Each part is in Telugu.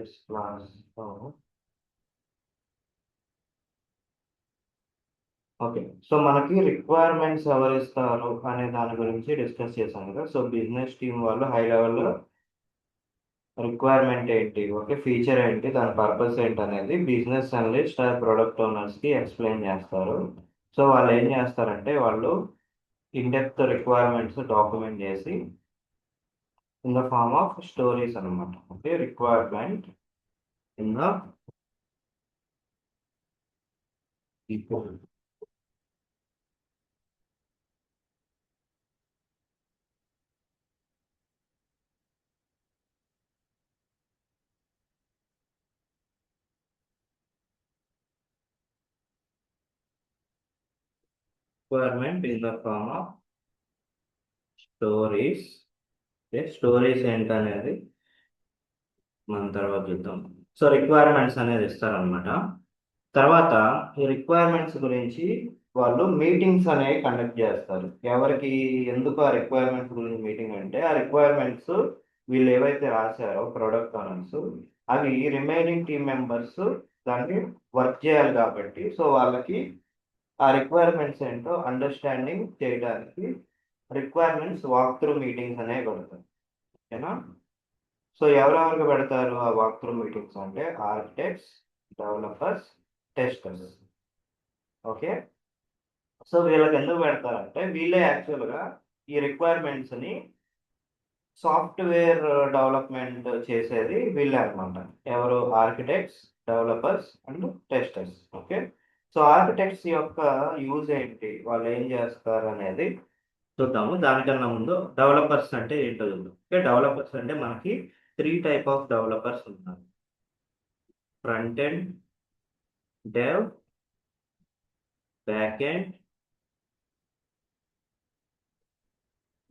ప్రీవియస్ క్లాస్లో ఓకే. సో మనకి రిక్వైర్మెంట్స్ ఎవరిస్తారు అనే దాని గురించి డిస్కస్ చేశాం కదా. సో బిజినెస్ టీమ్ వాళ్ళు హై లెవెల్లో రిక్వైర్మెంట్ ఏంటి, ఓకే, ఫీచర్ ఏంటి, దాని పర్పస్ ఏంటి అనేది బిజినెస్ అనలిస్ట్ ఆ ప్రొడక్ట్ ఓనర్స్కి ఎక్స్ప్లెయిన్ చేస్తారు. సో వాళ్ళు ఏం చేస్తారంటే వాళ్ళు ఇన్డెప్త్ రిక్వైర్మెంట్స్ డాక్యుమెంట్ చేసి in the form of stories అనమాట. Okay, requirement in the people requirement in the form of stories. Stories ఏంటనేది మనం తర్వాత చూద్దాం. సో రిక్వైర్మెంట్స్ అనేది ఇస్తారనమాట. తర్వాత ఈ రిక్వైర్మెంట్స్ గురించి వాళ్ళు మీటింగ్స్ అనేవి కండక్ట్ చేస్తారు. ఎవరికి ఎందుకు ఆ రిక్వైర్మెంట్స్ గురించి మీటింగ్ అంటే ఆ రిక్వైర్మెంట్స్ వీళ్ళు ఏవైతే రాశారో ప్రొడక్ట్ ఓనర్స్ అవి రిమైనింగ్ టీమ్ మెంబర్స్ దాన్ని వర్క్ చేయాలి కాబట్టి సో వాళ్ళకి ఆ రిక్వైర్మెంట్స్ ఏంటో అండర్స్టాండింగ్ చేయడానికి రిక్వైర్మెంట్స్ వాక్ త్రూ మీటింగ్స్ అనేవి పెడతారు. ఓకేనా. సో ఎవరెవరికి పెడతారు ఆ వాక్ త్రూ మీటింగ్స్ అంటే architects, developers, testers. Okay. So వీళ్ళకి ఎందుకు పెడతారంటే వీళ్ళే యాక్చువల్గా ఈ రిక్వైర్మెంట్స్ని సాఫ్ట్వేర్ డెవలప్మెంట్ చేసేది వీళ్ళే అనమాట. ఎవరు? Architects, developers and testers. Okay. So architects యొక్క యూజ్ ఏంటి, వాళ్ళు ఏం చేస్తారు అనేది చూద్దాము. దానికన్నా ముందు డెవలపర్స్ అంటే ఏంటో చూద్దాం. ఓకే, డెవలపర్స్ అంటే మనకి 3 టైప్ ఆఫ్ డెవలపర్స్ ఉన్నారు. Front end dev, back end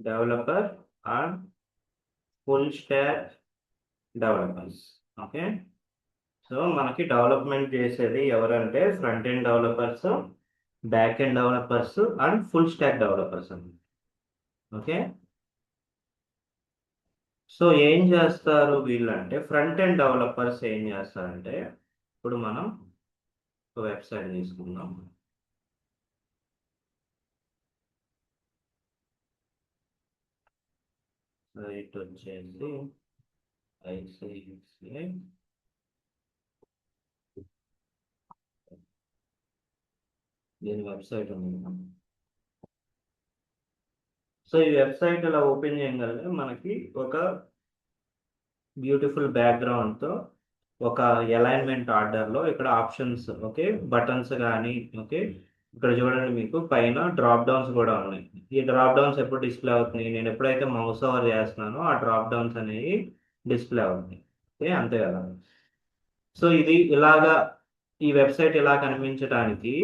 developer and full stock developers. Okay. So మనకి డెవలప్మెంట్ చేసేది ఎవరంటే front end developers, back end developers and full stock developers అండి. ఓకే. సో ఏం చేస్తారు వీళ్ళంటే ఫ్రంట్ ఎండ్ డెవలపర్స్ ఏం చేస్తారంటే ఇప్పుడు మనం వెబ్సైట్ తీసుకుందాం. సైట్ వచ్చేసి ఐసిఐసిఐ దీని వెబ్సైట్ ఉంది. సో ఈ వెబ్సైట్ ఇలా ఓపెన్ చేయగలిగితే మనకి ఒక బ్యూటిఫుల్ బ్యాక్గ్రౌండ్తో ఒక అలైన్మెంట్ ఆర్డర్లో ఇక్కడ ఆప్షన్స్, ఓకే, బటన్స్ కానీ, ఓకే, ఇక్కడ చూడండి మీకు పైన డ్రాప్ డౌన్స్ కూడా ఉన్నాయి. ఈ డ్రాప్ డౌన్స్ ఎప్పుడు డిస్ప్లే అవుతున్నాయి, నేను ఎప్పుడైతే మౌస్ ఓవర్ చేస్తున్నానో ఆ డ్రాప్ డౌన్స్ అనేవి డిస్ప్లే అవుతున్నాయి. ఓకే, అంతే కదా. సో ఇది ఇలాగా ఈ వెబ్సైట్ ఇలా కనిపించడానికి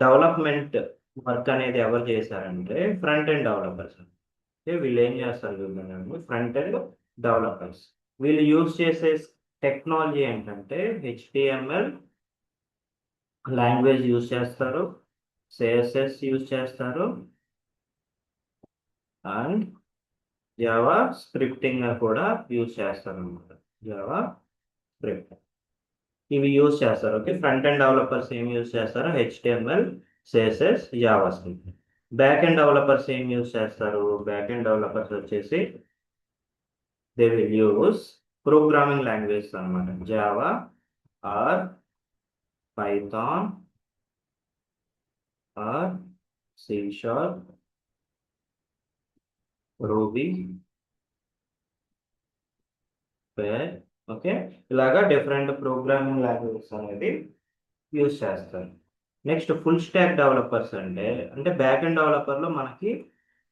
డెవలప్మెంట్ వర్క్ అనేది ఎవరు చేశారంటే ఫ్రంట్ ఎండ్ డెవలపర్స్. ఓకే, వీళ్ళు ఏం చేస్తారు చూడండి, ఫ్రంట్ ఎండ్ డెవలపర్స్. వీళ్ళు యూజ్ చేసే టెక్నాలజీ ఏంటంటే హెచ్టిఎంఎల్ లాంగ్వేజ్ యూజ్ చేస్తారు, సిఎస్ఎస్ యూజ్ చేస్తారు అండ్ జావా స్క్రిప్టింగ్ కూడా యూజ్ చేస్తారు అనమాట. జావా స్క్రిప్ట్ ఇవి యూజ్ చేస్తారు. ఓకే, ఫ్రంట్ ఎండ్ డెవలపర్స్ ఏం యూజ్ చేస్తారు? HTML, CSS, JavaScript. Back end developers ఏం యూజ్ చేస్తారు? బ్యాక్ ఎండ్ డెవలపర్స్ వచ్చేసి they will use programming language అనమాట. Java or Python or C sharp, Ruby, Perl. Okay, ఇలాగా డిఫరెంట్ ప్రోగ్రామింగ్ లాంగ్వేజెస్ అనేది యూజ్ చేస్తారు. నెక్స్ట్ ఫుల్ స్టాక్ డెవలపర్స్ అంటే అంటే బ్యాక్ ఎండ్ డెవలపర్లో మనకి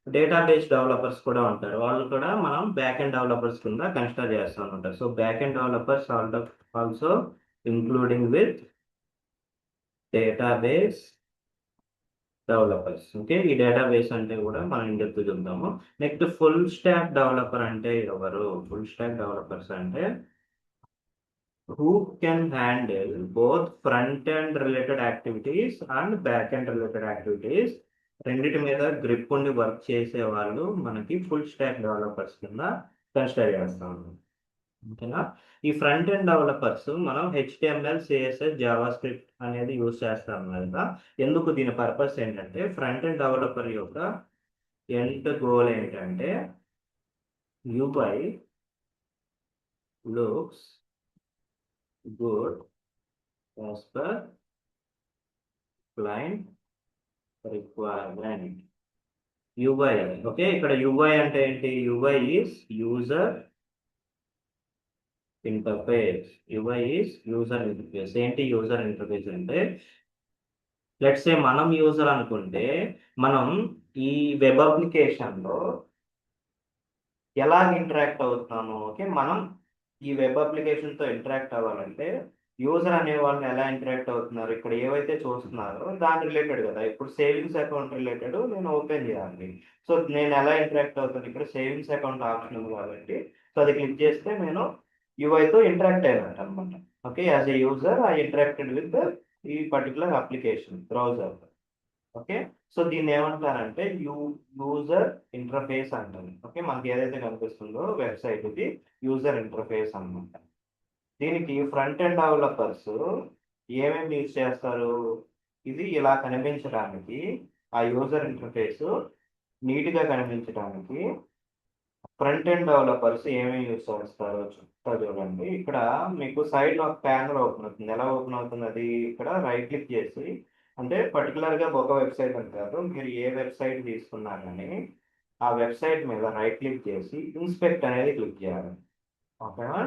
డేటాబేస్ డెవలపర్స్ కూడా ఉంటారు. వాళ్ళు కూడా మనం బ్యాక్ ఎండ్ డెవలపర్స్ కింద కన్సిడర్ చేస్తూ ఉంటారు. So back end developers also including with database developers. Okay, ఈ డేటాబేస్ అంటే కూడా మనం ఇండెప్త్ చూద్దాము. నెక్స్ట్ ఫుల్ స్టాక్ డెవలపర్ అంటే ఎవరు? ఫుల్ స్టాక్ డెవలపర్స్ అంటే who can handle both front end related activities and back end related activities. రెండిటి మీద గ్రిప్ ఉండి వర్క్ చేసే వాళ్ళు మనకి ఫుల్ స్టాక్ డెవలపర్స్ కింద కన్సిడర్ చేస్తాం. ఓకేనా. ఈ ఫ్రంట్ ఎండ్ డెవలపర్స్ మనం హెచ్టిఎంఎల్ సిఎస్ఎస్ జావా స్క్రిప్ట్ అనేది యూజ్ చేస్తాం కదా. ఎందుకు దీని పర్పస్ ఏంటంటే ఫ్రంట్ ఎండ్ డెవలపర్ యొక్క ఎండ్ గోల్ ఏంటంటే UI looks good as per client requirement. UI okay, ఇక్కడ యూఐ అంటే ఏంటి? UI is user interface. UI is user interface. ఏంటి యూజర్ ఇంటర్ఫేస్ అంటే, లెట్స్ సే మనం యూజర్ అనుకుంటే మనం ఈ వెబ్ అప్లికేషన్లో ఎలా ఇంటరాక్ట్ అవుతున్నాము. ఓకే, మనం ఈ వెబ్ అప్లికేషన్తో ఇంటరాక్ట్ అవ్వాలంటే యూజర్ అనే వాళ్ళు ఎలా ఇంటరాక్ట్ అవుతున్నారు, ఇక్కడ ఏవైతే చూస్తున్నారో దాని రిలేటెడ్ కదా. ఇప్పుడు సేవింగ్స్ అకౌంట్ రిలేటెడ్ నేను ఓపెన్ చేయాలి. సో నేను ఎలా ఇంటరాక్ట్ అవుతాను, ఇక్కడ సేవింగ్స్ అకౌంట్ ఆప్షన్ ఉంది కాబట్టి సో అది క్లిక్ చేస్తే నేను యూఐతో ఇంటరాక్ట్ అయినట్టు అనమాట. Okay, as a user I interacted with ఈ particular application browser. Okay, so దీన్ని ఏమంటారంటే యూజర్ ఇంటర్ఫేస్ అంటారు. ఓకే, మనకి ఏదైతే కనిపిస్తుందో వెబ్సైట్ ఇది యూజర్ ఇంటర్ఫేస్ అన్నమాట. దీనికి ఫ్రంట్ ఎండ్ డెవలపర్స్ ఏమేమి యూజ్ చేస్తారు, ఇది ఇలా కనిపించడానికి, ఆ యూజర్ ఇంటర్ఫేస్ నీట్గా కనిపించడానికి ఫ్రంట్ ఎండ్ డెవలపర్స్ ఏమేమి యూజ్ చేస్తారో చెప్తా చూడండి. ఇక్కడ మీకు సైడ్ ఒక ప్యానల్ ఓపెన్ అవుతుంది. ఎలా ఓపెన్ అవుతుంది అది? ఇక్కడ రైట్ క్లిక్ చేసి, అంటే పర్టికులర్గా ఒక వెబ్సైట్ అని కాదు, మీరు ఏ వెబ్సైట్ తీసుకున్నా కానీ ఆ వెబ్సైట్ మీద రైట్ క్లిక్ చేసి ఇన్స్పెక్ట్ అనేది క్లిక్ చేయాలి. ఓకేనా?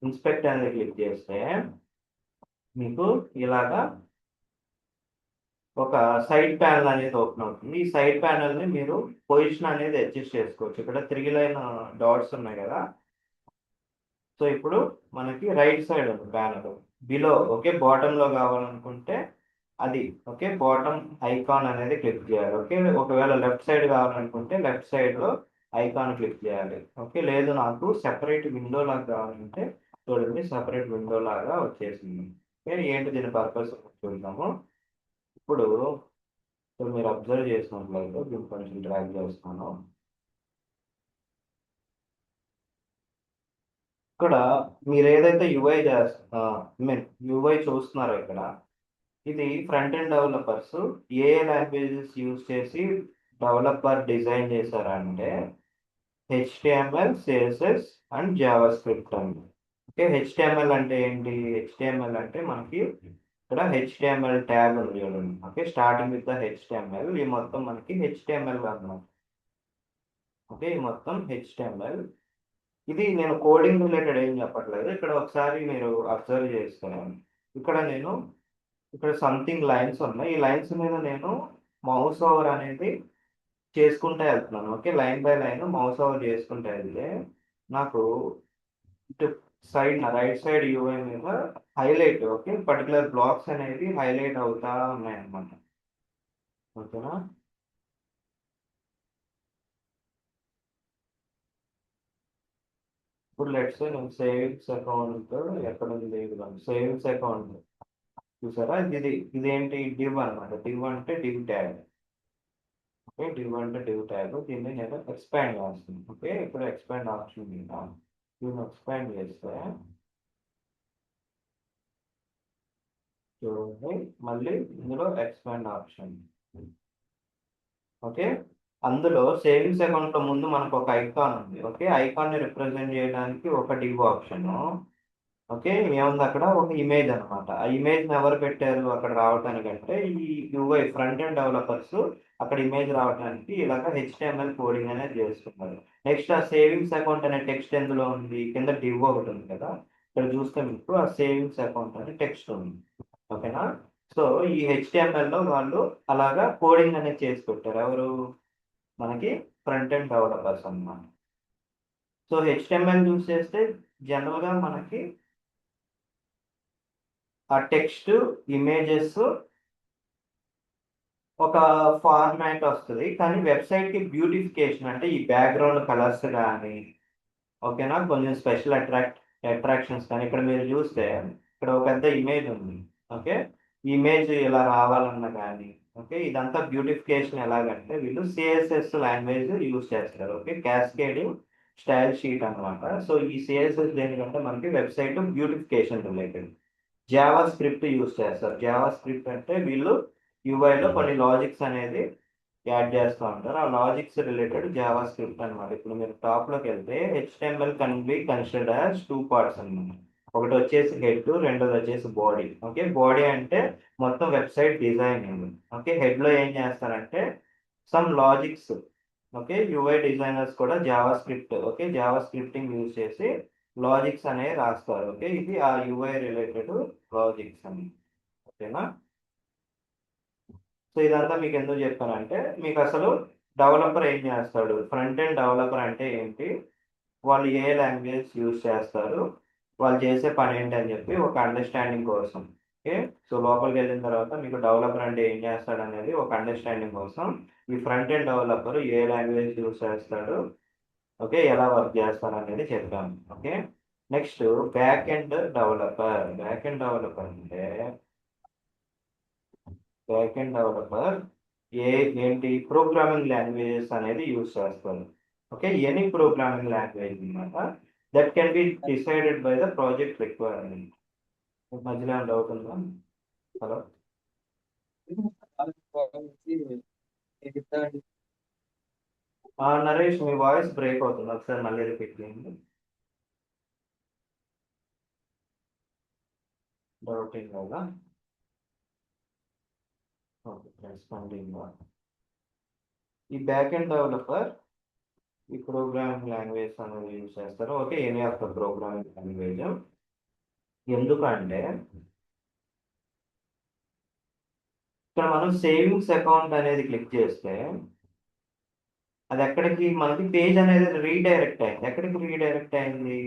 ఇన్స్పెక్ట్ అనేది క్లిక్ చేస్తే మీకు ఇలాగా ఒక సైడ్ ప్యానల్ అనేది ఓపెన్ అవుతుంది. ఈ సైడ్ ప్యానల్ని మీరు పొజిషన్ అనేది అడ్జస్ట్ చేసుకోవచ్చు. ఇక్కడ 3 లైన్ డాట్స్ ఉన్నాయి కదా. సో ఇప్పుడు మనకి రైట్ సైడ్ ఉంది ప్యానల్ బిలో. ఓకే, బాటంలో కావాలనుకుంటే అది ఓకే, బాటమ్ ఐకాన్ అనేది క్లిక్ చేయాలి. ఓకే, ఒకవేళ లెఫ్ట్ సైడ్ కావాలనుకుంటే లెఫ్ట్ సైడ్లో ఐకాన్ క్లిక్ చేయాలి. ఓకే, లేదు నాకు సెపరేట్ విండో లాగా కావాలంటే చూడండి, సెపరేట్ విండో లాగా వచ్చేసింది. ఓకే, ఏంటి దీని పర్పస్ చూద్దాము. ఇప్పుడు మీరు అబ్జర్వ్ చేసినట్లయితే దీన్ని కొంచెం డ్రాగ్ చేస్తాను. ఇక్కడ మీరు ఏదైతే యూఐ చేస్తా మీన్ యూఐ చూస్తున్నారో ఇక్కడ, ఇది ఫ్రంట్ ఎండ్ డెవలపర్స్ ఏ లాంగ్వేజెస్ యూజ్ చేసి డెవలపర్ డిజైన్ చేశారంటే HTML, CSS and Java script అండి. ఓకే, హెచ్టిఎంఎల్ అంటే ఏంటి? హెచ్టిఎంఎల్ అంటే మనకి ఇక్కడ హెచ్టిఎంఎల్ ట్యాగ్ ఉంది చూడండి. Okay, starting with the HTML, ఈ మొత్తం మనకి హెచ్టిఎంఎల్ అన్నమాట. ఓకే, ఈ మొత్తం హెచ్టిఎంఎల్. ఇది నేను కోడింగ్ రిలేటెడ్ ఏం చెప్పట్లేదు. ఇక్కడ ఒకసారి మీరు అబ్జర్వ్ చేస్తాను. ఇక్కడ నేను ఇక్కడ సంథింగ్ లైన్స్ ఉన్నాయి. ఈ లైన్స్ మీద నేను మౌస్ ఓవర్ అనేది చేసుకుంటూ వెళ్తున్నాను. Okay, line by line mouse over చేసుకుంటూ వెళ్తే నాకు ఇటు సైడ్ రైట్ సైడ్ యూఐ మీద హైలైట్, ఓకే, పర్టికులర్ బ్లాక్స్ అనేవి హైలైట్ అవుతా ఉన్నాయి అన్నమాట. ఓకేనా? ఇప్పుడు లెట్స్ నేను సేవింగ్స్ అకౌంట్ ఎక్కడ ఉంది? సేవింగ్స్ అకౌంట్ చూసారా? ఇదేంటి? డివ్ అనమాట. డివ్ అంటే డివ్ ట్యాగ్. ఓకే, డివ్ అంటే డివ్ ట్యాగ్. దీన్ని నేను ఎక్స్పాండ్ చేస్తాను. ఓకే, ఇప్పుడు ఎక్స్పాండ్ ఆప్షన్ మీద దీన్ని ఎక్స్పాండ్ చేస్తే చూడండి, మళ్ళీ ఇందులో ఎక్స్పాండ్ ఆప్షన్. ఓకే, అందులో సేవింగ్స్ అకౌంట్ లో ముందు మనకు ఒక ఐకాన్ ఉంది. ఓకే, ఐకాన్ ని రిప్రజెంట్ చేయడానికి ఒక డివ్ ఆప్షన్. ఓకే, ఏముంది అక్కడ? ఒక ఇమేజ్ అనమాట. ఆ ఇమేజ్ ని ఎవరు పెట్టారు అక్కడ రావడానికంటే ఈ యూఐ ఫ్రంట్ ఎండ్ డెవలపర్స్ అక్కడ ఇమేజ్ రావడానికి ఇలాగ హెచ్టిఎంఎల్ కోడింగ్ అనేది చేస్తున్నారు. నెక్స్ట్ ఆ సేవింగ్స్ అకౌంట్ అనే టెక్స్ట్ ఎందులో ఉంది? కింద డివ్ ఒకటి ఉంది కదా, ఇక్కడ చూస్తే మీకు ఆ సేవింగ్స్ అకౌంట్ అనే టెక్స్ట్ ఉంది. ఓకేనా? సో ఈ హెచ్టిఎంఎల్ లో వాళ్ళు అలాగా కోడింగ్ అనేది చేసి పెట్టారు. ఎవరు? మనకి ఫ్రంట్ ఎండ్ డెవలపర్స్ అన్నమాట. సో హెచ్టిఎంఎల్ యూస్ చేస్తే జనరల్ గా మనకి ఆ టెక్స్ట్, ఇమేజెస్ ఒక ఫార్మాట్ వస్తుంది. కానీ వెబ్సైట్కి బ్యూటిఫికేషన్ అంటే ఈ బ్యాక్గ్రౌండ్ కలర్స్ కానీ, ఓకేనా, కొంచెం స్పెషల్ అట్రాక్షన్స్ కానీ, ఇక్కడ మీరు చూస్తే ఇక్కడ ఒక పెద్ద ఇమేజ్ ఉంది. ఓకే, ఇమేజ్ ఇలా రావాలన్నా కానీ, ఓకే, ఇదంతా బ్యూటిఫికేషన్ ఎలాగంటే వీళ్ళు సిఎస్ఎస్ లాంగ్వేజ్ యూజ్ చేస్తారు. ఓకే, క్యాస్కేడింగ్ స్టైల్ షీట్ అన్నమాట. సో ఈ సిఎస్ఎస్ దేనికంటే మనకి website beautification related. Java script use చేస్తారు. జావా స్క్రిప్ట్ అంటే వీళ్ళు యూఐలో కొన్ని లాజిక్స్ అనేది యాడ్ చేస్తూ ఉంటారు. ఆ లాజిక్స్ రిలేటెడ్ జావా స్క్రిప్ట్ అనమాట. ఇప్పుడు మీరు టాప్లోకి వెళ్తే HTML can be considered as two parts అనమాట. ఒకటి వచ్చేసి హెడ్, రెండోది వచ్చేసి బాడీ. ఓకే, బాడీ అంటే మొత్తం వెబ్సైట్ డిజైనింగ్. ఓకే, హెడ్లో ఏం చేస్తారంటే some logics. Okay, UI designers కూడా JavaScript, okay, Java scripting use చేసి లాజిక్స్ అనేవి రాస్తారు. ఓకే, ఇది ఆ యూఐ రిలేటెడ్ లాజిక్స్ అని. ఓకేనా? సో ఇదంతా మీకు ఎందుకు చెప్పానంటే మీకు అసలు డెవలపర్ ఏం చేస్తాడు, ఫ్రంట్ ఎండ్ డెవలపర్ అంటే ఏంటి, వాళ్ళు ఏ లాంగ్వేజ్ యూజ్ చేస్తారు, వాళ్ళు చేసే పని ఏంటి అని చెప్పి ఒక అండర్స్టాండింగ్ కోసం. ఓకే, సో లోపలికి వెళ్ళిన తర్వాత మీకు డెవలపర్ అంటే ఏం చేస్తాడు అనేది ఒక అండర్స్టాండింగ్ కోసం ఈ ఫ్రంట్ ఎండ్ డెవలపర్ ఏ లాంగ్వేజ్ యూజ్ చేస్తాడు, ఓకే, ఎలా వర్క్ చేస్తారు అనేది చెప్పాము. Okay, next back end developer. Back end developer అంటే బ్యాక్ ఎండ్ డెవలపర్ ఏ ఏంటి ప్రోగ్రామింగ్ లాంగ్వేజెస్ అనేది యూజ్ చేస్తారు. ఓకే, ఎనీ ప్రోగ్రామింగ్ లాంగ్వేజ్ అనమాట that can be decided by the project requirement. మధ్యలో ఏమైనా డౌట్ ఉందా? హలో. నరేష్, మీ వాయిస్ బ్రేక్ అవుతుంది, ఒకసారి మళ్ళీ రిపీట్ చేయండి. డౌటింగ్ వల్ల. Okay, responding. ఈ బ్యాక్ ఎండ్ డెవలపర్ ఈ ప్రోగ్రామింగ్ లాంగ్వేజ్ అనేది యూజ్ చేస్తారు. Okay, any of the programming language. ఎందుకంటే ఇక్కడ మనం సేవింగ్స్ అకౌంట్ అనేది క్లిక్ చేస్తే అది ఎక్కడికి మనకి పేజ్ అనేది రీడైరెక్ట్ అయింది. ఎక్కడికి రీడైరెక్ట్ అయింది?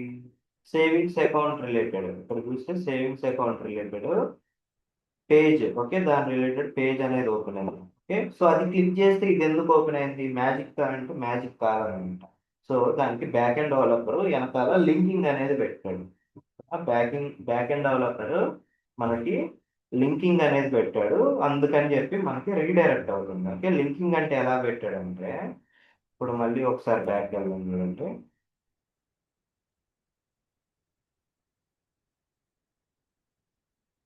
Savings account related. ఇక్కడ చూస్తే savings account related page. Okay, దాని రిలేటెడ్ పేజ్ అనేది ఓపెన్ అయింది. ఓకే, సో అది క్లిక్ చేస్తే ఇది ఎందుకు ఓపెన్ అయింది? మ్యాజిక్ కరెంట్, మ్యాజిక్ కార్ అనమాట. సో దానికి బ్యాక్ ఎండ్ డెవలపర్ వెనకాల లింకింగ్ అనేది పెట్టాడు. ఆ బ్యాక్ ఎండ్ డెవలపర్ మనకి లింకింగ్ అనేది పెట్టాడు, అందుకని చెప్పి మనకి రీడైరెక్ట్ అవుతుంది. ఓకే, లింకింగ్ అంటే ఎలా పెట్టాడంటే ఇప్పుడు మళ్ళీ ఒకసారి బ్యాక్ వెళ్దాం చూడండి.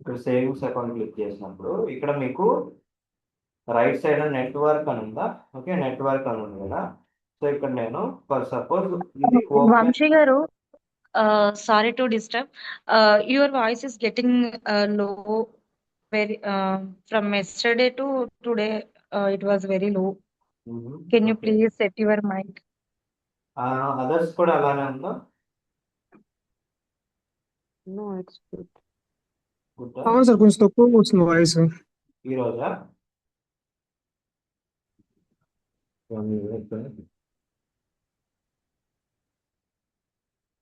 ఇక్కడ సేవింగ్స్ అకౌంట్ క్లిక్ చేసినప్పుడు ఇక్కడ మీకు రైట్ సైడ్ నెట్వర్క్ అని ఉందా? ఓకే, నెట్వర్క్ అని ఉంది కదా. సో ఇక్కడ నేను ఫర్ సపోజ్ ఇది open. Vamshi garu, sorry to disturb. Your voice is getting low. Very from yesterday to today, it was very low. Can you okay, please set your mic? Others కూడా అలానే ఉందా? No, it's good. గుడ్. అవును సార్, కొంచెం తక్కువ వస్తుంది వాయిస్. ఈ రోజా?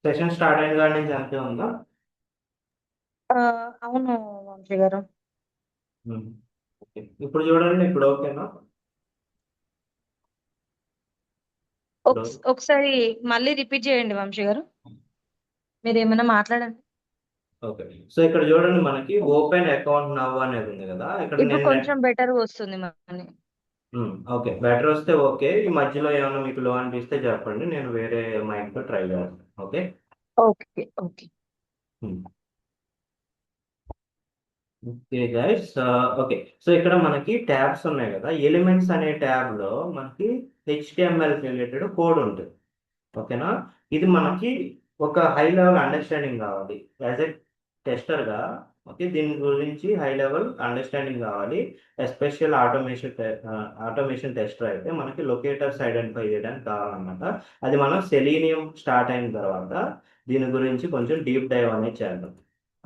సెషన్ స్టార్ట్ అయిన కాడి నుంచి అంతే ఉందా? అవును వంశీ గారు. ఓకే, ఇప్పుడు చూడండి, ఇప్పుడు ఓకేనా? ఇప్పుడు ఒకసారి మళ్ళీ రిపీట్ చేయండి వంశీ గారు, మీరు ఏమైనా మాట్లాడండి. ఓకే, సో ఇక్కడ చూడండి మనకి ఓపెన్ అకౌంట్ నవ్ అనేది ఉంది కదా. ఇక్కడ ఇప్పుడు నేను కొంచెం బెటర్ వస్తుంది మళ్ళీ. ఓకే, బెటర్ వస్తే ఓకే. ఈ మధ్యలో ఏమైనా మీకు లో అనిపిస్తే చెప్పండి, నేను వేరే మైక్ తో ట్రై చేస్తాను. Okay. Okay okay. Okay guys, okay. So ఇక్కడ మనకి ట్యాబ్స్ ఉన్నాయి కదా. ఎలిమెంట్స్ అనే ట్యాబ్ లో మనకి హెచ్టిఎంఎల్ రిలేటెడ్ కోడ్ ఉంటుంది. ఓకేనా? ఇది మనకి ఒక హై లెవెల్ అండర్స్టాండింగ్ కావాలి యాజ్ ఎ టెస్టర్గా. ఓకే, దీని గురించి హై లెవెల్ అండర్స్టాండింగ్ కావాలి. ఎస్పెషల్ ఆటోమేషన్ టెస్టర్ అయితే మనకి లొకేటర్స్ ఐడెంటిఫై చేయడానికి కావాలన్నమాట. అది మనం సెలీనియం స్టార్ట్ అయిన తర్వాత దీని గురించి కొంచెం డీప్ డైవ్ అనేది చేద్దాం.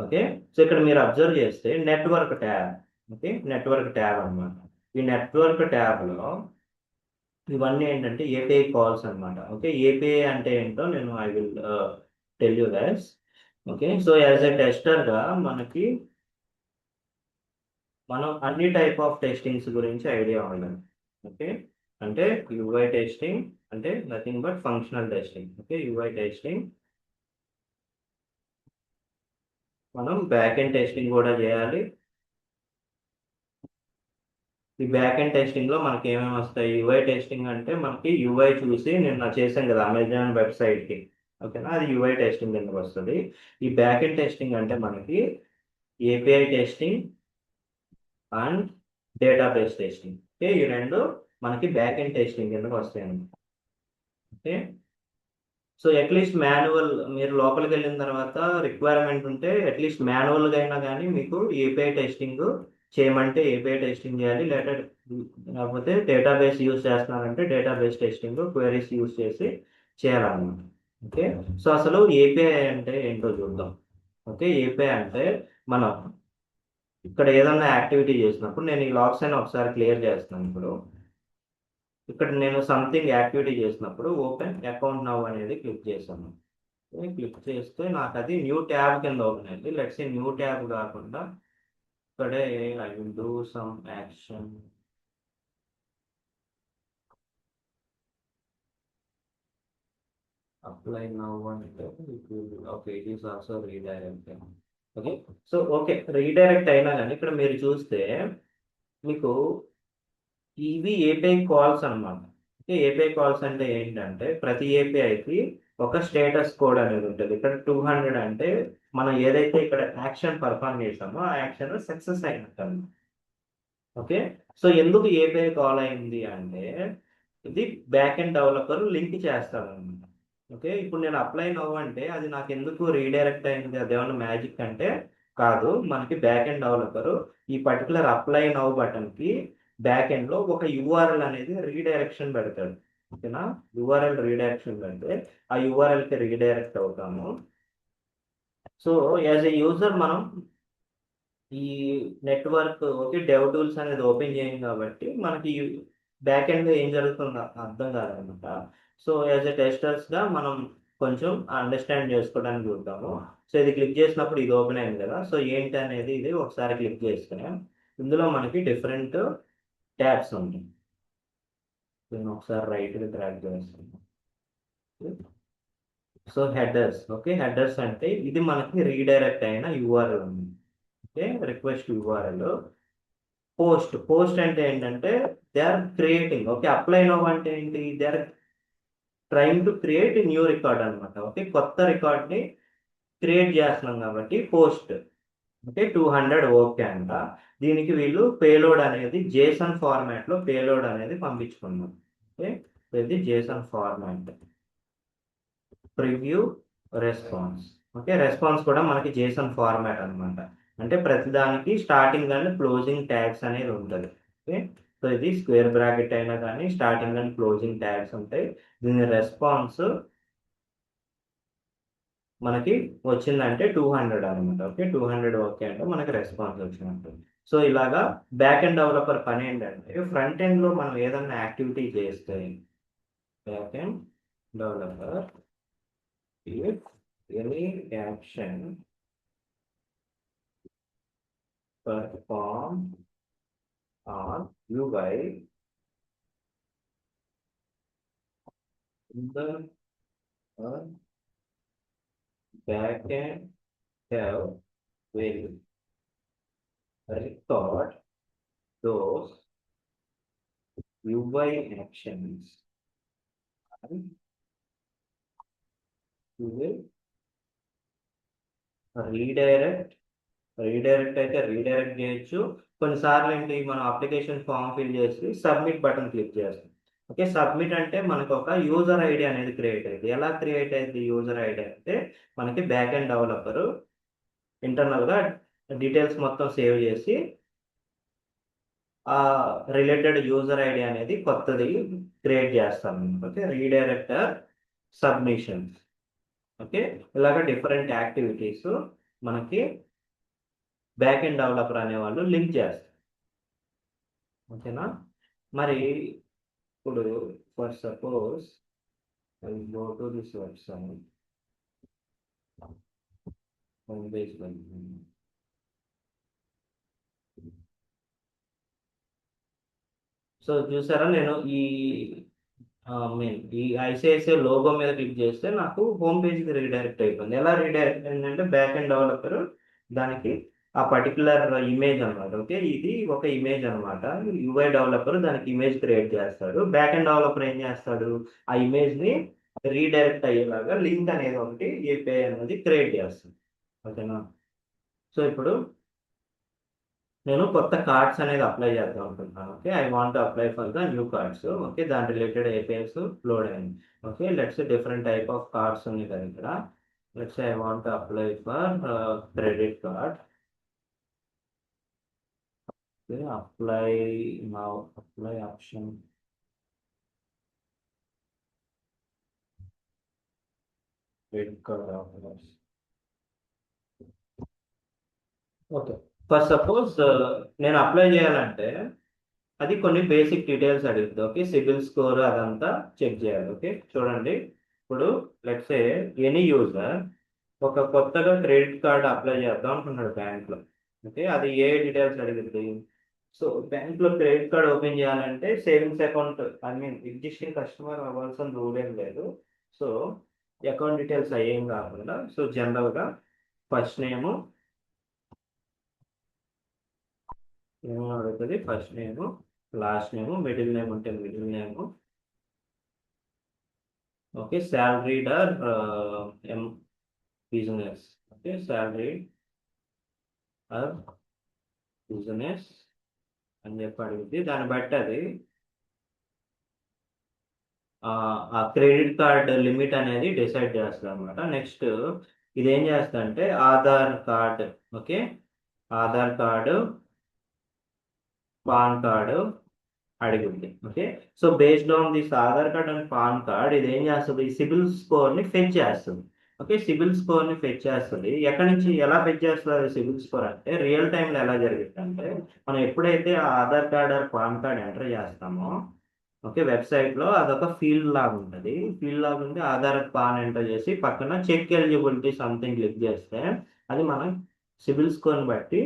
ఓకే, సో ఇక్కడ మీరు అబ్జర్వ్ చేస్తే network tab. Okay, network tab అన్నమాట. ఈ నెట్వర్క్ ట్యాబ్లో ఇవన్నీ ఏంటంటే ఏపీఐ కాల్స్ అన్నమాట. ఓకే, ఏపీఐ అంటే ఏంటో నేను I will tell you guys. Okay, so as a టెస్టర్గా మనం అన్ని టైప్ ఆఫ్ టెస్టింగ్స్ గురించి ఐడియా ఉండాలి. ఓకే, అంటే యూఐ టెస్టింగ్ అంటే nothing but functional testing. Okay, UI testing, మనం బ్యాక్ ఎండ్ టెస్టింగ్ కూడా చేయాలి. ఈ బ్యాక్ ఎండ్ టెస్టింగ్లో మనకి ఏమేమి వస్తాయి? యూఐ టెస్టింగ్ అంటే మనకి యూఐ చూసి నిన్న చేసాం కదా అమెజాన్ వెబ్సైట్కి, ఓకేనా, అది యూఐ టెస్టింగ్ కిందకి వస్తుంది. ఈ బ్యాక్ ఎండ్ టెస్టింగ్ అంటే మనకి API testing and database testing. Okay, ఈ రెండు మనకి బ్యాక్ ఎండ్ టెస్టింగ్ కిందకి వస్తాయి అన్నమాట. ఓకే, సో అట్లీస్ట్ మాన్యువల్, మీరు లోపలికి వెళ్ళిన తర్వాత రిక్వైర్మెంట్ ఉంటే అట్లీస్ట్ మాన్యువల్గా అయినా కానీ మీకు ఏపీఐ టెస్టింగ్ చేయమంటే ఏపీఐ టెస్టింగ్ చేయాలి, లేకపోతే డేటాబేస్ యూజ్ చేస్తున్నారంటే డేటాబేస్ టెస్టింగ్ క్వెరీస్ యూజ్ చేసి చేయాలన్నమాట. ఓకే, సో అసలు ఏపీఐ అంటే ఏంటో చూద్దాం. ఓకే, ఏపీఐ అంటే మనం ఇక్కడ ఏదన్నా యాక్టివిటీ చేసినప్పుడు, నేను ఈ లాగ్స్ అని ఒకసారి క్లియర్ చేస్తున్నాను. ఇప్పుడు ఇక్కడ నేను సంథింగ్ యాక్టివిటీ చేసినప్పుడు ఓపెన్ అకౌంట్ నౌ అనేది క్లిక్ చేశాను. క్లిక్ చేస్తే నాకు అది న్యూ ట్యాబ్ కింద ఓపెన్ అయింది. లెట్స్ న్యూ ట్యాబ్ కాకుండా ఇక్కడే I will do some action. Apply now అంటే okay, it is also redirect. Okay, so okay, redirect అయినా కానీ ఇక్కడ మీరు చూస్తే మీకు ఇవి ఏపీఐ కాల్స్ అన్నమాట. ఓకే, ఏపీఐ కాల్స్ అంటే ఏంటంటే ప్రతి ఏపీఐకి ఒక స్టేటస్ కోడ్ అనేది ఉంటుంది. ఇక్కడ 200 అంటే మనం ఏదైతే ఇక్కడ యాక్షన్ పర్ఫామ్ చేసామో ఆ యాక్షన్ సక్సెస్ అయినట్టు అన్నమాట. ఓకే, సో ఎందుకు ఏపీఐ కాల్ అయింది అంటే ఇది బ్యాక్ ఎండ్ డెవలపర్ లింక్ చేస్తాడు అనమాట. ఓకే, ఇప్పుడు నేను అప్లై నౌ అంటే అది నాకు ఎందుకు రీడైరెక్ట్ అయింది, అదేమన్నా మ్యాజిక్ అంటే కాదు. మనకి బ్యాక్ ఎండ్ డెవలపర్ ఈ పర్టికులర్ అప్లై నౌ బటన్కి బ్యాక్ ఎండ్లో ఒక యూఆర్ఎల్ అనేది రీడైరెక్షన్ పెడతాడు. ఓకేనా, యూఆర్ఎల్ రీడైరెక్షన్ పెడితే ఆ యూఆర్ఎల్కి రీడైరెక్ట్ అవుతాము. సో యాజ్ ఏ యూజర్ మనం ఈ నెట్వర్క్ ఓకే డెవ్ టూల్స్ అనేది ఓపెన్ చేయం కాబట్టి మనకి బ్యాక్ ఎండ్ ఏం జరుగుతుందో అర్థం కాదనమాట. సో యాజ్ ఎ టెస్టర్స్గా మనం కొంచెం అండర్స్టాండ్ చేసుకోవడానికి చూద్దాము. సో ఇది క్లిక్ చేసినప్పుడు ఇది ఓపెన్ అయింది కదా, సో ఏంటి అనేది ఇది ఒకసారి క్లిక్ చేస్తే ఇందులో మనకి డిఫరెంట్ ట్యాబ్స్ ఉంటాయి. నేను ఒకసారి రైట్కి ట్రాక్ చేస్తాను. సో హెడర్స్, ఓకే, హెడర్స్ అంటే ఇది మనకి రీడైరెక్ట్ అయిన యూఆర్ఎల్ ఉంది. Okay, request URL. పోస్ట్ అంటే ఏంటంటే they are creating. Okay, apply now అంటే ఏంటి, they are trying to create new record అనమాట. ఓకే, కొత్త రికార్డ్ని క్రియేట్ చేస్తున్నాం కాబట్టి పోస్ట్. ఓకే, 200 ఓకే అంట. దీనికి వీళ్ళు పేలోడ్ అనేది జేసన్ ఫార్మాట్లో పేలోడ్ అనేది పంపించుకున్నాం. ఓకే, ఇది Jason format. Preview response. Okay, response కూడా మనకి జేసన్ ఫార్మాట్ అనమాట. అంటే ప్రతిదానికి స్టార్టింగ్ అండ్ క్లోజింగ్ ట్యాగ్స్ అనేది ఉంటుంది. ఓకే, సో ఇది స్క్వేర్ బ్రాకెట్ అయినా కానీ స్టార్టింగ్ అండ్ క్లోజింగ్ ట్యాగ్స్ ఉంటాయి. దీని రెస్పాన్స్ మనకి వచ్చిందంటే 200 అనమాట. ఓకే, 200 ఓకే అంటే మనకి రెస్పాన్స్ వచ్చినట్టు. సో ఇలాగా బ్యాక్ ఎండ్ డెవలపర్ పని ఏంటంటే ఫ్రంట్ ఎండ్లో మనం ఏదైనా యాక్టివిటీ చేస్తే back end developer if any action performed on UI in the backend have will record those UI actions and you will redirect అయితే రీడైరెక్ట్ చేయొచ్చు. కొన్నిసార్లు ఏంటి మనం అప్లికేషన్ ఫామ్ ఫిల్ చేసి సబ్మిట్ బటన్ క్లిక్ చేస్తాం. ఓకే, సబ్మిట్ అంటే మనకు ఒక యూజర్ ఐడి అనేది క్రియేట్ అయింది. ఎలా క్రియేట్ అయింది యూజర్ ఐడి అంటే మనకి బ్యాక్ ఎండ్ డెవలపరు ఇంటర్నల్గా డీటెయిల్స్ మొత్తం సేవ్ చేసి ఆ రిలేటెడ్ యూజర్ ఐడి అనేది కొత్తది క్రియేట్ చేస్తాం. Okay, redirector submissions. ఓకే, ఇలాగ డిఫరెంట్ యాక్టివిటీస్ మనకి బ్యాక్ ఎండ్ డెవలపర్ అనేవాళ్ళు లింక్ చేస్తారు. ఓకేనా, మరి ఇప్పుడు for suppose I go to this website home page. So చూసారా, నేను ఈ ఐసిఐసిఐ లోగో మీద క్లిక్ చేస్తే నాకు హోమ్ పేజ్కి రీడైరెక్ట్ అయిపోయింది. ఎలా రీడైరెక్ట్ అయిందంటే బ్యాక్ ఎండ్ డెవలపర్ దానికి ఆ పర్టికులర్ ఇమేజ్ అనమాట. ఓకే, ఇది ఒక ఇమేజ్ అనమాట. యూఐ డెవలపర్ దానికి ఇమేజ్ క్రియేట్ చేస్తాడు. బ్యాక్ ఎండ్ డెవలపర్ ఏం చేస్తాడు, ఆ ఇమేజ్ ని రీడైరెక్ట్ అయ్యేలాగా లింక్ అనేది ఒకటి ఏపీఐ అనేది క్రియేట్ చేస్తుంది. ఓకేనా. సో ఇప్పుడు నేను కొత్త కార్డ్స్ అనేది అప్లై చేద్దాం అనుకుంటున్నాను. Okay, I want apply for the new cards. Okay, దాని రిలేటెడ్ ఏపీఐస్ లోడ్ అయింది. Okay, let's different type of cards ఉన్నాయి కదా ఇక్కడ. Let's I want apply for credit card. Okay, apply now, apply option. Credit card offers. Okay, first suppose నేను అప్లై చేయాలంటే అది కొన్ని బేసిక్ డీటెయిల్స్ అడుగుతుంది. ఓకే, సిబిల్ స్కోర్ అదంతా చెక్ చేయాలి. ఓకే, చూడండి ఇప్పుడు లెట్స్ సే ఎనీ యూజర్ ఒక కొత్తగా క్రెడిట్ కార్డ్ అప్లై చేద్దాం అనుకున్నాడు బ్యాంక్లో. ఓకే, అది ఏ డీటెయిల్స్ అడుగుతుంది. సో బ్యాంక్లో క్రెడిట్ కార్డ్ ఓపెన్ చేయాలంటే savings account, I mean existing customer అవ్వాల్సిన రూల్ ఏం లేదు. సో అకౌంట్ డీటెయిల్స్ అయ్యేం కాకుండా, సో జనరల్గా ఫస్ట్ నేము ఏమో అడుగుతుంది. First name, last name, middle name ఉంటే middle name. Okay, salaried or business. Okay, salary or business అని చెప్పి అడుగుద్ది. దాన్ని బట్టి అది ఆ క్రెడిట్ కార్డ్ లిమిట్ అనేది డిసైడ్ చేస్తుంది అనమాట. నెక్స్ట్ ఇదేం చేస్తా అంటే Aadhaar card. Okay, Aadhaar card, PAN card అడుగుద్ది. Okay, so based on this Aadhaar card and PAN card ఇది ఏం చేస్తుంది, సిబిల్ స్కోర్ని ఫెచ్ చేస్తుంది. ఓకే, సిబిల్ స్కోర్ని ఫెచ్ చేస్తుంది. ఎక్కడి నుంచి ఎలా ఫెచ్ చేస్తుంది అది సిబిల్ స్కోర్ అంటే రియల్ టైంలో ఎలా జరిగింది అంటే, మనం ఎప్పుడైతే ఆ Aadhaar card or pan card enter చేస్తామో, ఓకే, వెబ్సైట్లో అదొక ఫీల్డ్ లాగా ఉంటుంది. ఫీల్డ్ లాగా ఉండి ఆధార్ పాన్ ఎంటర్ చేసి పక్కన చెక్ ఎలిజిబిలిటీ సంథింగ్ క్లిక్ చేస్తే అది మనం సిబిల్ స్కోర్ని బట్టి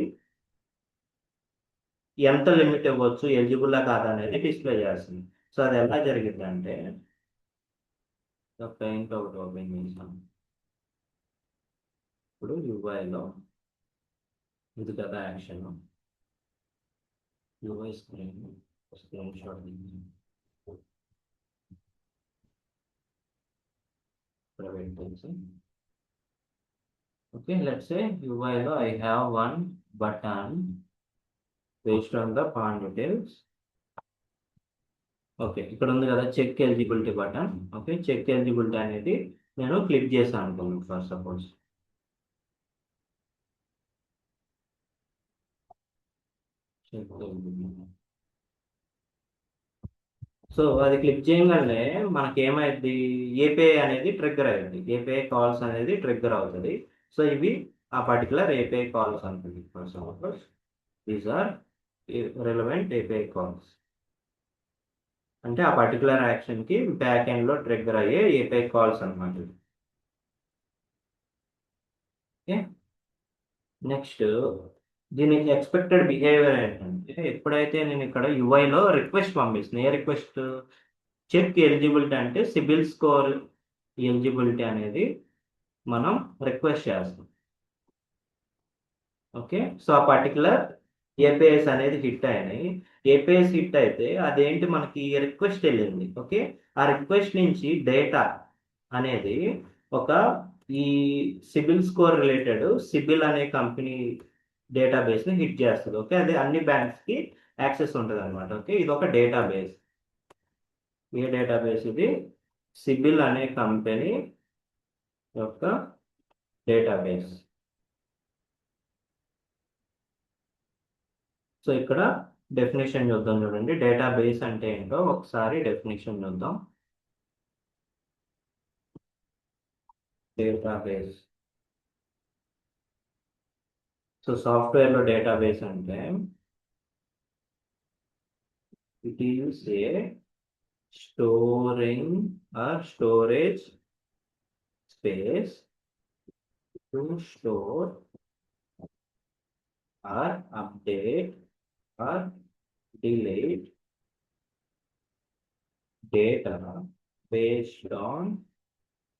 ఎంత లిమిట్ ఇవ్వచ్చు, ఎలిజిబుల్ కాదా అనేది డిస్ప్లే చేస్తుంది. సో అది ఎలా జరిగిందంటే పెయింట్ ఒకటి ఓపెన్ చేసాం. ఇప్పుడు యూఐలో ఇది కదా action. UI screen shot private తెలిసి. ఓకే, లెట్స్ సే యూఐలో I have one button based on the PAN details. Okay, ఇక్కడ ఉంది కదా check eligibility button. Okay, check eligibility అనేది నేను క్లిక్ చేశాను అనుకున్నాను ఫర్ సపోజ్. సో అది క్లిక్ చేయగానే మనకి ఏమైంది, ఏపీఐ అనేది ట్రిగ్గర్ అయింది. ఏపీఐ కాల్స్ అనేది ట్రిగ్గర్ అవుతుంది. సో ఇవి ఆ పర్టికులర్ ఏపీఐ కాల్స్ అనుకుంది. For suppose these are relevant API calls. అంటే ఆ పర్టికులర్ యాక్షన్కి బ్యాక్ ఎండ్లో ట్రిగ్గర్ అయ్యే ఏపీఐ కాల్స్ అనమాట. ఓకే, నెక్స్ట్ దీని ఎక్స్పెక్టెడ్ బిహేవియర్ ఏంటంటే ఎప్పుడైతే నేను ఇక్కడ యూఐలో రిక్వెస్ట్ పంపిస్తున్నాను, ఏ రిక్వెస్ట్, చెక్ ఎలిజిబిలిటీ అంటే సిబిల్ స్కోర్ ఎలిజిబిలిటీ అనేది మనం రిక్వెస్ట్ చేస్తాం. ఓకే, సో ఆ పర్టికులర్ ఏపీఐస్ అనేది హిట్ అయినాయి. ఏపీఐస్ హిట్ అయితే అదేంటి, మనకి రిక్వెస్ట్ వెళ్ళింది. ఓకే, ఆ రిక్వెస్ట్ నుంచి డేటా అనేది ఒక ఈ సిబిల్ స్కోర్ రిలేటెడ్ సిబిల్ అనే కంపెనీ డేటాబేస్ని హిట్ చేస్తుంది. ఓకే, అది అన్ని బ్యాంక్స్కి యాక్సెస్ ఉంటుంది అనమాట. ఓకే, ఇది ఒక డేటాబేస్. ఏ డేటాబేస్ ఇది, సిబిల్ అనే కంపెనీ యొక్క డేటాబేస్. సో ఇక్కడ డెఫినేషన్ చూద్దాం. చూడండి డేటాబేస్ అంటే ఏంటో ఒకసారి డెఫినేషన్ చూద్దాం. డేటాబేస్, సో సాఫ్ట్వేర్లో డేటాబేస్ అంటే it is a storing or storage space to store or update or delete data based on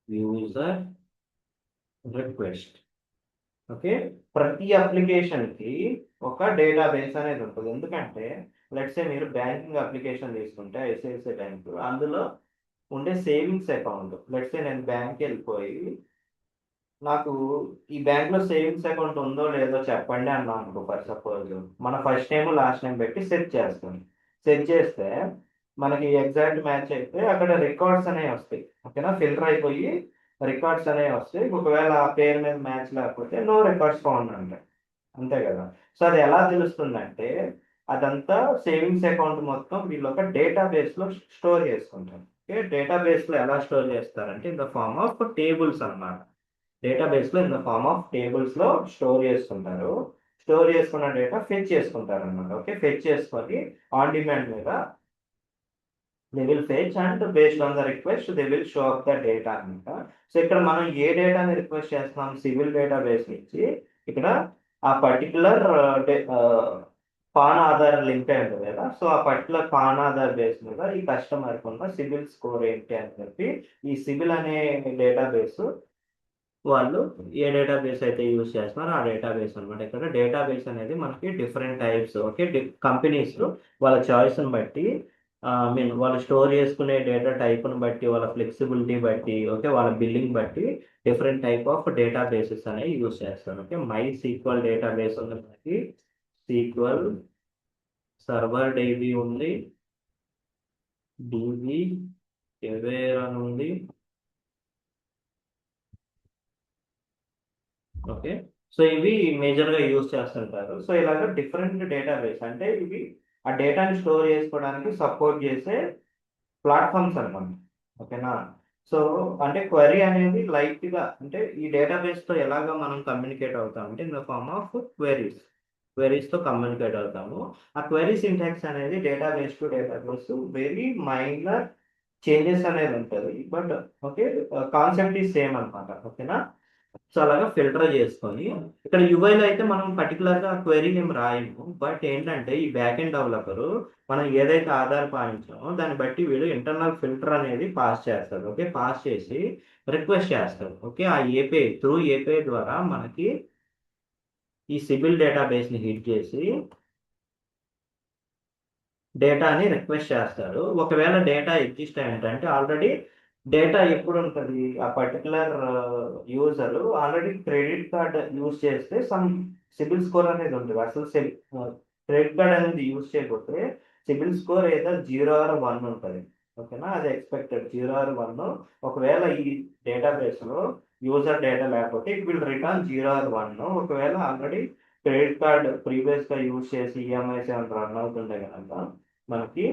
user request. Okay, ప్రతి అప్లికేషన్కి ఒక డేటాబేస్ అనేది ఉంటుంది. ఎందుకంటే లెట్స్ సే మీరు బ్యాంకింగ్ అప్లికేషన్ తీసుకుంటే ఐసిఐసిఐ బ్యాంక్, అందులో ఉండే సేవింగ్స్ అకౌంట్, లెట్స్ సే నేను బ్యాంక్కి వెళ్ళిపోయి నాకు ఈ బ్యాంక్లో సేవింగ్స్ అకౌంట్ ఉందో లేదో చెప్పండి అన్నా అనుకో, ఫర్ సపోజ్ మన ఫస్ట్ నేమ్ లాస్ట్ నేమ్ పెట్టి సెట్ చేస్తాం. సెట్ చేస్తే మనకి ఎగ్జాక్ట్ మ్యాచ్ అయితే అక్కడ రికార్డ్స్ అనేవి వస్తాయి. ఓకేనా, ఫిల్టర్ అయిపోయి రికార్డ్స్ అనేవి వస్తాయి. ఒకవేళ ఆ పేరు మీద మ్యాచ్ లేకపోతే నో రికార్డ్స్ ఫౌండ్ అంటాయి. అంతే కదా. సో అది ఎలా తెలుస్తుందంటే అదంతా సేవింగ్స్ అకౌంట్ మొత్తం వీళ్ళు ఒక డేటాబేస్లో స్టోర్ చేసుకుంటారు. ఓకే, డేటాబేస్లో ఎలా స్టోర్ చేస్తారంటే in the form of tables అన్నమాట. డేటాబేస్లో ఇన్ ద ఫార్మ్ ఆఫ్ టేబుల్స్లో స్టోర్ చేసుకుంటారు. స్టోర్ చేసుకున్న డేటా ఫెచ్ చేసుకుంటారు అనమాట. ఓకే, ఫెచ్ చేసుకొని ఆన్ డిమాండ్ మీద they will fetch and based on the request they will show up the data అనమాట. సో ఇక్కడ మనం ఏ డేటాని రిక్వెస్ట్ చేస్తున్నాం, సివిల్ డేటాబేస్ నుంచి ఇక్కడ ఆ పర్టికులర్ పాన్ ఆధార్ లింక్ అయి ఉంటుంది కదా. సో ఆ పర్టికులర్ పాన్ ఆధార్ బేస్ మీద ఈ కస్టమర్కి ఉన్న సివిల్ స్కోర్ ఏంటి అని చెప్పి ఈ సివిల్ అనే డేటాబేస్ వాళ్ళు ఏ డేటాబేస్ అయితే యూజ్ చేస్తున్నారో ఆ డేటాబేస్ అనమాట. ఇక్కడ డేటాబేస్ అనేది మనకి డిఫరెంట్ టైప్స్. ఓకే, కంపెనీస్ వాళ్ళ చాయిస్ని బట్టి మీన్ వాళ్ళు స్టోర్ చేసుకునే డేటా టైప్ని బట్టి, వాళ్ళ ఫ్లెక్సిబిలిటీ బట్టి, ఓకే, వాళ్ళ బిల్లింగ్ బట్టి డిఫరెంట్ టైప్ ఆఫ్ డేటాబేసెస్ అనేవి యూజ్ చేస్తారు. ఓకే, మై సీక్వల్ డేటాబేస్ ఉంది మనకి, సీక్వల్ సర్వర్ డీబీ ఉంది, డీబీ ఎవేర్ అని ఉంది. ఓకే, సో ఇవి మేజర్గా యూజ్ చేస్తుంటారు. సో ఇలాగ డిఫరెంట్ డేటాబేస్ అంటే ఇవి ఆ డేటాని స్టోర్ చేసుకోవడానికి సపోర్ట్ చేసే ప్లాట్ఫామ్స్ అనమాట. ఓకేనా, సో అంటే క్వరీ అనేది లైట్గా అంటే ఈ డేటాబేస్తో ఎలాగ మనం కమ్యూనికేట్ అవుతాం అంటే ఇన్ ద ఫార్మ్ ఆఫ్ క్వెరీస్తో కమ్యూనికేట్ అవుతాము. ఆ క్వెరీ సింటాక్స్ అనేది database to database very minor changes అనేది ఉంటుంది. But okay, concept is same అనమాట. ఓకేనా, సో అలాగా ఫిల్టర్ చేసుకొని ఇక్కడ యూఐలో అయితే మనం పర్టికులర్గా క్వెరీ ఏం రాయము. బట్ ఏంటంటే ఈ బ్యాక్ ఎండ్ డెవలపరు మనం ఏదైతే ఆధారపాటించామో దాన్ని బట్టి వీడు ఇంటర్నల్ ఫిల్టర్ అనేది పాస్ చేస్తాడు. ఓకే, పాస్ చేసి రిక్వెస్ట్ చేస్తాడు. ఓకే, ఆ ఏపీఐ త్రూ ఏపీఐ ద్వారా మనకి ఈ సిబిల్ డేటాబేస్ని హిట్ చేసి డేటాని రిక్వెస్ట్ చేస్తాడు. ఒకవేళ డేటా ఎగ్జిస్ట్ ఏంటంటే ఆల్రెడీ డేటా ఎప్పుడు ఉంటుంది, ఆ particular user already credit card use చేస్తే సమ్ సిబిల్ స్కోర్ అనేది ఉంటుంది. అసలు క్రెడిట్ కార్డ్ అనేది యూజ్ చేయకపోతే సిబిల్ స్కోర్ ఏదో 0 or 1 ఉంటుంది. ఓకేనా, అది ఎక్స్పెక్టెడ్ 0 or 1. ఒకవేళ ఈ డేటాబేస్లో యూజర్ డేటా లేకపోతే ఇట్ విల్ రిటర్న్ 0 or 1. ఒకవేళ ఆల్రెడీ క్రెడిట్ కార్డ్ ప్రీవియస్గా యూజ్ చేసి ఈఎంఐస్ ఏమైనా రన్ అవుతుంటే కనుక మనకి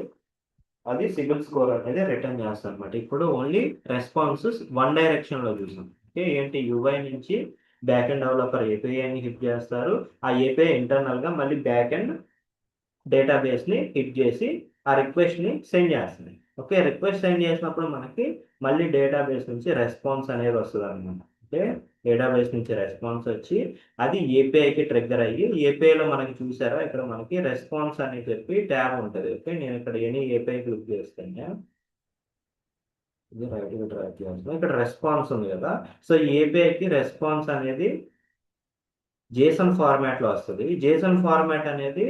అది సిబిల్ స్కోర్ అనేది రిటర్న్ చేస్తాం అనమాట. ఇప్పుడు ఓన్లీ రెస్పాన్సెస్ వన్ డైరెక్షన్లో చూసాం. ఓకే, ఏంటి యూఐ నుంచి బ్యాక్ ఎండ్ డెవలపర్ ఏపీఐని హిట్ చేస్తారు. ఆ ఏపీఐ ఇంటర్నల్గా మళ్ళీ బ్యాక్ ఎండ్ డేటాబేస్ని హిట్ చేసి ఆ రిక్వెస్ట్ని సెండ్ చేస్తుంది. ఓకే, రిక్వెస్ట్ సెండ్ చేసినప్పుడు మనకి మళ్ళీ డేటాబేస్ నుంచి రెస్పాన్స్ అనేది వస్తుంది అనమాట. అంటే డేటాబేస్ నుంచి రెస్పాన్స్ వచ్చి అది ఏపీఐకి ట్రిగ్గర్ అయ్యి ఏపీఐలో మనకి చూసారా ఇక్కడ మనకి రెస్పాన్స్ అని చెప్పి ట్యాబ్ ఉంటుంది. ఓకే, నేను ఇక్కడ ఎనీ ఏపీఐ క్లిక్ చేస్తాను, ఇది రైట్ డ్రాక్ చేస్తాను. ఇక్కడ రెస్పాన్స్ ఉంది కదా. సో ఏపీఐకి రెస్పాన్స్ అనేది జేసన్ ఫార్మాట్లో వస్తుంది. జేసన్ ఫార్మాట్ అనేది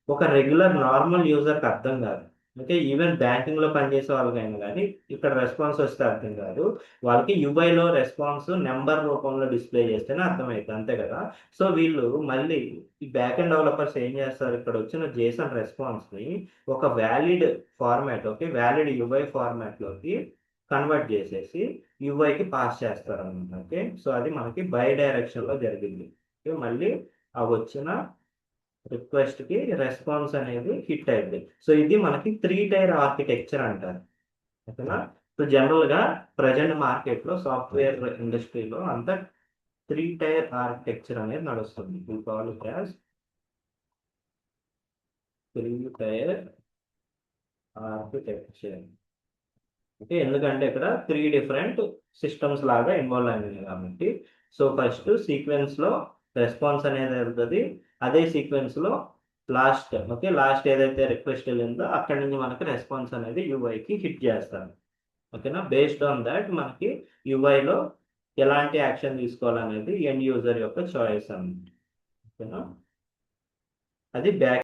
ఒక రెగ్యులర్ నార్మల్ యూజర్కి అర్థం కాదు. ఓకే, ఈవెన్ బ్యాంకింగ్లో పనిచేసే వాళ్ళకైనా కానీ ఇక్కడ రెస్పాన్స్ వస్తే అర్థం కాదు. వాళ్ళకి యూఐలో రెస్పాన్స్ నెంబర్ రూపంలో డిస్ప్లే చేస్తేనే అర్థమవుతుంది. అంతే కదా. సో వీళ్ళు మళ్ళీ ఈ బ్యాక్ ఎండ్ డెవలపర్స్ ఏం చేస్తారు, ఇక్కడ వచ్చిన జేసన్ రెస్పాన్స్ని ఒక valid format, okay, valid UI ఫార్మాట్లోకి కన్వర్ట్ చేసేసి యూఐకి పాస్ చేస్తారు అనమాట. ఓకే, సో అది మనకి బై డైరెక్షన్లో జరిగింది. మళ్ళీ ఆ వచ్చిన రిక్వెస్ట్కి రెస్పాన్స్ అనేది హిట్ అయింది. సో ఇది మనకి 3-tier ఆర్కిటెక్చర్ అంటారు. ఓకేనా, సో జనరల్గా ప్రజెంట్ మార్కెట్లో సాఫ్ట్వేర్ ఇండస్ట్రీలో అంతా 3-tier ఆర్కిటెక్చర్ అనేది నడుస్తుంది. We call it as 3-tier architecture. Okay, ఎందుకంటే ఇక్కడ 3 డిఫరెంట్ సిస్టమ్స్ లాగా ఇన్వాల్వ్ అయింది కాబట్టి. సో ఫస్ట్ సీక్వెన్స్లో రెస్పాన్స్ అనేది వెళ్తుంది. అదే సీక్వెన్స్లో లాస్ట్, ఓకే, లాస్ట్ ఏదైతే రిక్వెస్ట్ వెళ్ళిందో అక్కడి నుంచి మనకి రెస్పాన్స్ అనేది యూఐకి హిట్ చేస్తారు. ఓకేనా, బేస్డ్ ఆన్ దాట్ మనకి యూఐలో ఎలాంటి యాక్షన్ తీసుకోవాలనేది ఎండ్ యూజర్ యొక్క చాయిస్ అన్నమాట. ఓకేనా? అది బ్యాక్